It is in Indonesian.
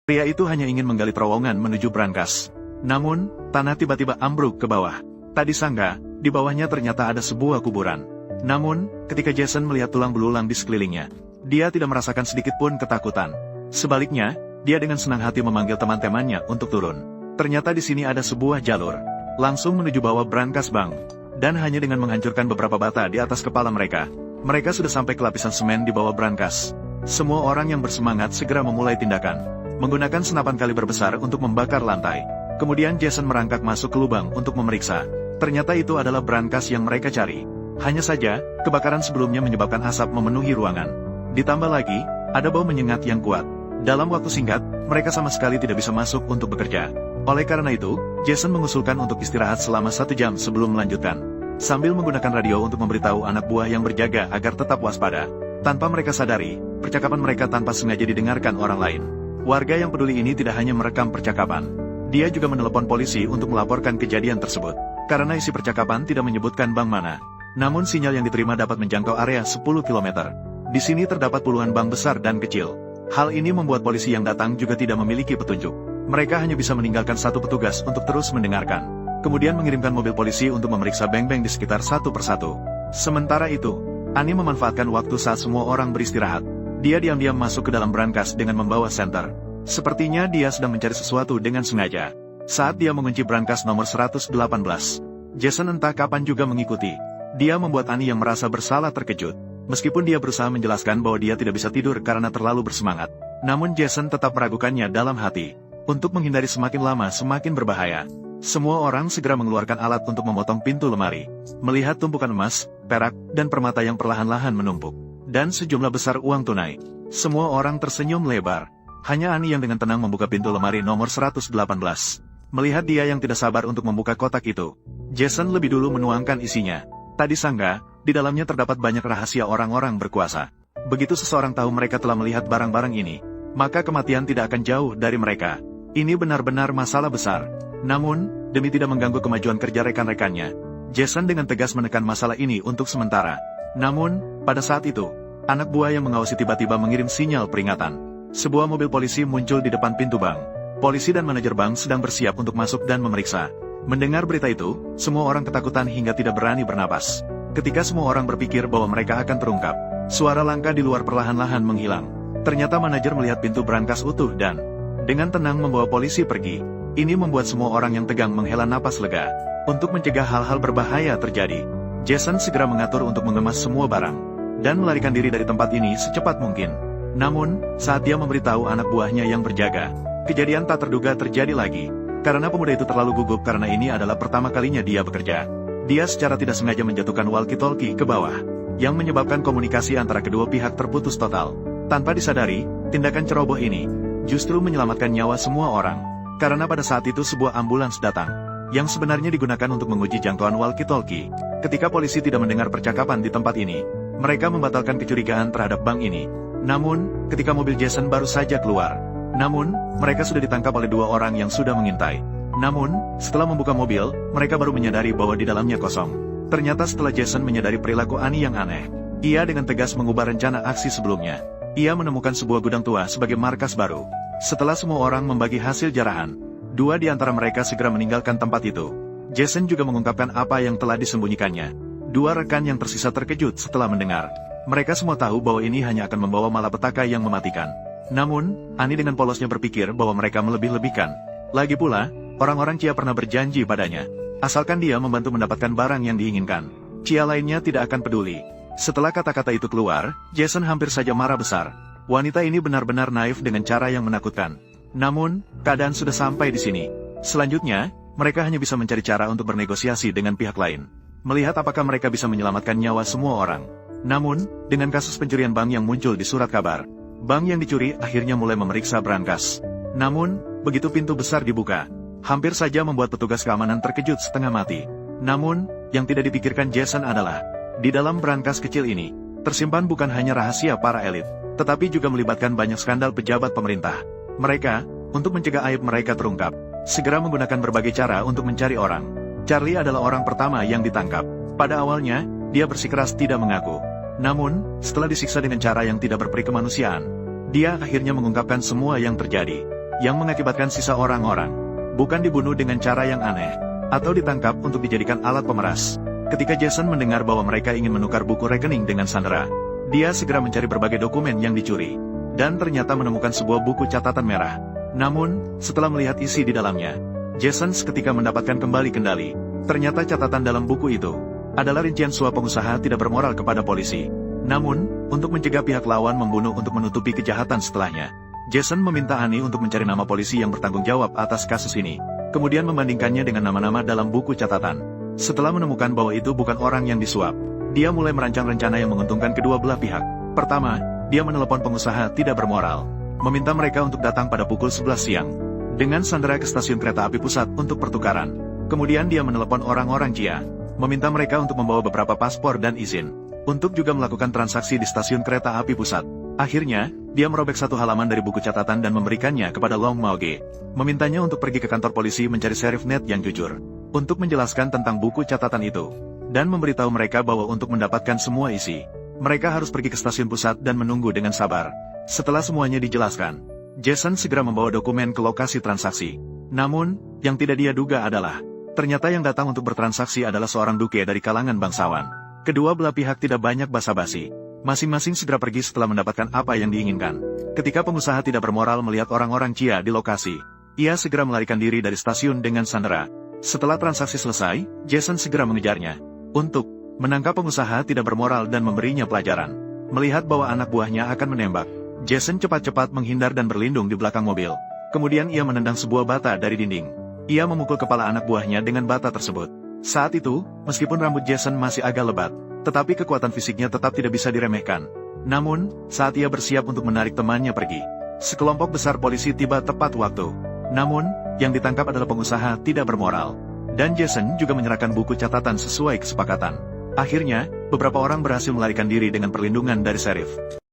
Pria itu hanya ingin menggali terowongan menuju brankas. Namun, tanah tiba-tiba ambruk ke bawah. Tak disangka, di bawahnya ternyata ada sebuah kuburan. Namun, ketika Jason melihat tulang belulang di sekelilingnya, dia tidak merasakan sedikit pun ketakutan. Sebaliknya, dia dengan senang hati memanggil teman-temannya untuk turun. Ternyata di sini ada sebuah jalur, langsung menuju bawah brankas bank. Dan hanya dengan menghancurkan beberapa bata di atas kepala mereka, mereka sudah sampai ke lapisan semen di bawah brankas. Semua orang yang bersemangat segera memulai tindakan, menggunakan senapan kaliber besar untuk membakar lantai. Kemudian Jason merangkak masuk ke lubang untuk memeriksa. Ternyata itu adalah brankas yang mereka cari. Hanya saja, kebakaran sebelumnya menyebabkan asap memenuhi ruangan. Ditambah lagi, ada bau menyengat yang kuat. Dalam waktu singkat, mereka sama sekali tidak bisa masuk untuk bekerja. Oleh karena itu, Jason mengusulkan untuk istirahat selama 1 jam sebelum melanjutkan. Sambil menggunakan radio untuk memberitahu anak buah yang berjaga agar tetap waspada. Tanpa mereka sadari, percakapan mereka tanpa sengaja didengarkan orang lain. Warga yang peduli ini tidak hanya merekam percakapan. Dia juga menelepon polisi untuk melaporkan kejadian tersebut. Karena isi percakapan tidak menyebutkan bank mana. Namun sinyal yang diterima dapat menjangkau area 10 km. Di sini terdapat puluhan bank besar dan kecil. Hal ini membuat polisi yang datang juga tidak memiliki petunjuk. Mereka hanya bisa meninggalkan satu petugas untuk terus mendengarkan. Kemudian mengirimkan mobil polisi untuk memeriksa bank-bank di sekitar satu persatu. Sementara itu, Ani memanfaatkan waktu saat semua orang beristirahat. Dia diam-diam masuk ke dalam brankas dengan membawa senter. Sepertinya dia sedang mencari sesuatu dengan sengaja. Saat dia mengunci brankas nomor 118, Jason entah kapan juga mengikuti. Dia membuat Ani yang merasa bersalah terkejut. Meskipun dia berusaha menjelaskan bahwa dia tidak bisa tidur karena terlalu bersemangat, namun Jason tetap meragukannya dalam hati. Untuk menghindari semakin lama semakin berbahaya, semua orang segera mengeluarkan alat untuk memotong pintu lemari. Melihat tumpukan emas, perak, dan permata yang perlahan-lahan menumpuk, dan sejumlah besar uang tunai, semua orang tersenyum lebar. Hanya Ani yang dengan tenang membuka pintu lemari nomor 118. Melihat dia yang tidak sabar untuk membuka kotak itu, Jason lebih dulu menuangkan isinya. Tak disangka, di dalamnya terdapat banyak rahasia orang-orang berkuasa. Begitu seseorang tahu mereka telah melihat barang-barang ini, maka kematian tidak akan jauh dari mereka. Ini benar-benar masalah besar. Namun, demi tidak mengganggu kemajuan kerja rekan-rekannya, Jason dengan tegas menekan masalah ini untuk sementara. Namun, pada saat itu, anak buah yang mengawasi tiba-tiba mengirim sinyal peringatan. Sebuah mobil polisi muncul di depan pintu bank. Polisi dan manajer bank sedang bersiap untuk masuk dan memeriksa. Mendengar berita itu, semua orang ketakutan hingga tidak berani bernapas. Ketika semua orang berpikir bahwa mereka akan terungkap, suara langkah di luar perlahan-lahan menghilang. Ternyata manajer melihat pintu brankas utuh dan dengan tenang membawa polisi pergi. Ini membuat semua orang yang tegang menghela napas lega. Untuk mencegah hal-hal berbahaya terjadi, Jason segera mengatur untuk mengemas semua barang dan melarikan diri dari tempat ini secepat mungkin. Namun, saat dia memberitahu anak buahnya yang berjaga, kejadian tak terduga terjadi lagi. Karena pemuda itu terlalu gugup karena ini adalah pertama kalinya dia bekerja. Dia secara tidak sengaja menjatuhkan walkie-talkie ke bawah, yang menyebabkan komunikasi antara kedua pihak terputus total. Tanpa disadari, tindakan ceroboh ini justru menyelamatkan nyawa semua orang. Karena pada saat itu sebuah ambulans datang, yang sebenarnya digunakan untuk menguji jangkauan walkie-talkie. Ketika polisi tidak mendengar percakapan di tempat ini, mereka membatalkan kecurigaan terhadap bank ini. Namun, ketika mobil Jason baru saja keluar, mereka sudah ditangkap oleh 2 orang yang sudah mengintai. Namun, setelah membuka mobil, mereka baru menyadari bahwa di dalamnya kosong. Ternyata setelah Jason menyadari perilaku Ani yang aneh, ia dengan tegas mengubah rencana aksi sebelumnya. Ia menemukan sebuah gudang tua sebagai markas baru. Setelah semua orang membagi hasil jarahan, 2 di antara mereka segera meninggalkan tempat itu. Jason juga mengungkapkan apa yang telah disembunyikannya. 2 rekan yang tersisa terkejut setelah mendengar. Mereka semua tahu bahwa ini hanya akan membawa malapetaka yang mematikan. Namun, Ani dengan polosnya berpikir bahwa mereka melebih-lebihkan. Lagi pula, orang-orang Cia pernah berjanji padanya, asalkan dia membantu mendapatkan barang yang diinginkan, Cia lainnya tidak akan peduli. Setelah kata-kata itu keluar, Jason hampir saja marah besar. Wanita ini benar-benar naif dengan cara yang menakutkan. Namun, keadaan sudah sampai di sini. Selanjutnya, mereka hanya bisa mencari cara untuk bernegosiasi dengan pihak lain. Melihat apakah mereka bisa menyelamatkan nyawa semua orang. Namun, dengan kasus pencurian bank yang muncul di surat kabar, bank yang dicuri akhirnya mulai memeriksa brankas. Namun, begitu pintu besar dibuka, hampir saja membuat petugas keamanan terkejut setengah mati. Namun, yang tidak dipikirkan Jason adalah, di dalam brankas kecil ini, tersimpan bukan hanya rahasia para elit, tetapi juga melibatkan banyak skandal pejabat pemerintah. Mereka, untuk mencegah aib mereka terungkap, segera menggunakan berbagai cara untuk mencari orang. Charlie adalah orang pertama yang ditangkap. Pada awalnya, dia bersikeras tidak mengaku. Namun, setelah disiksa dengan cara yang tidak berperi kemanusiaan, dia akhirnya mengungkapkan semua yang terjadi. yang mengakibatkan sisa orang-orang bukan dibunuh dengan cara yang aneh, atau ditangkap untuk dijadikan alat pemeras. Ketika Jason mendengar bahwa mereka ingin menukar buku rekening dengan Sandra, dia segera mencari berbagai dokumen yang dicuri, dan ternyata menemukan sebuah buku catatan merah. Namun, setelah melihat isi di dalamnya, Jason seketika mendapatkan kembali kendali. Ternyata catatan dalam buku itu adalah rincian suap pengusaha tidak bermoral kepada polisi. Namun, untuk mencegah pihak lawan membunuh untuk menutupi kejahatan setelahnya, Jason meminta Annie untuk mencari nama polisi yang bertanggung jawab atas kasus ini, kemudian membandingkannya dengan nama-nama dalam buku catatan. Setelah menemukan bahwa itu bukan orang yang disuap, dia mulai merancang rencana yang menguntungkan kedua belah pihak. Pertama, dia menelepon pengusaha tidak bermoral, meminta mereka untuk datang pada pukul 11 siang dengan Sandra ke stasiun kereta api pusat untuk pertukaran. Kemudian dia menelepon orang-orang Jia, meminta mereka untuk membawa beberapa paspor dan izin untuk juga melakukan transaksi di stasiun kereta api pusat. Akhirnya, dia merobek satu halaman dari buku catatan dan memberikannya kepada Long Mauge, memintanya untuk pergi ke kantor polisi mencari Sheriff Ned yang jujur, untuk menjelaskan tentang buku catatan itu, dan memberitahu mereka bahwa untuk mendapatkan semua isi, mereka harus pergi ke stasiun pusat dan menunggu dengan sabar. Setelah semuanya dijelaskan, Jason segera membawa dokumen ke lokasi transaksi. Namun, yang tidak dia duga adalah, ternyata yang datang untuk bertransaksi adalah seorang duke dari kalangan bangsawan. Kedua belah pihak tidak banyak basa-basi. Masing-masing segera pergi setelah mendapatkan apa yang diinginkan. Ketika pengusaha tidak bermoral melihat orang-orang Jia di lokasi, ia segera melarikan diri dari stasiun dengan Sandra. Setelah transaksi selesai, Jason segera mengejarnya untuk menangkap pengusaha tidak bermoral dan memberinya pelajaran. Melihat bahwa anak buahnya akan menembak, Jason cepat-cepat menghindar dan berlindung di belakang mobil. Kemudian ia menendang sebuah bata dari dinding. Ia memukul kepala anak buahnya dengan bata tersebut. Saat itu, meskipun rambut Jason masih agak lebat, tetapi kekuatan fisiknya tetap tidak bisa diremehkan. Namun, saat ia bersiap untuk menarik temannya pergi, sekelompok besar polisi tiba tepat waktu. Namun, yang ditangkap adalah pengusaha tidak bermoral. Dan Jason juga menyerahkan buku catatan sesuai kesepakatan. Akhirnya, beberapa orang berhasil melarikan diri dengan perlindungan dari sheriff.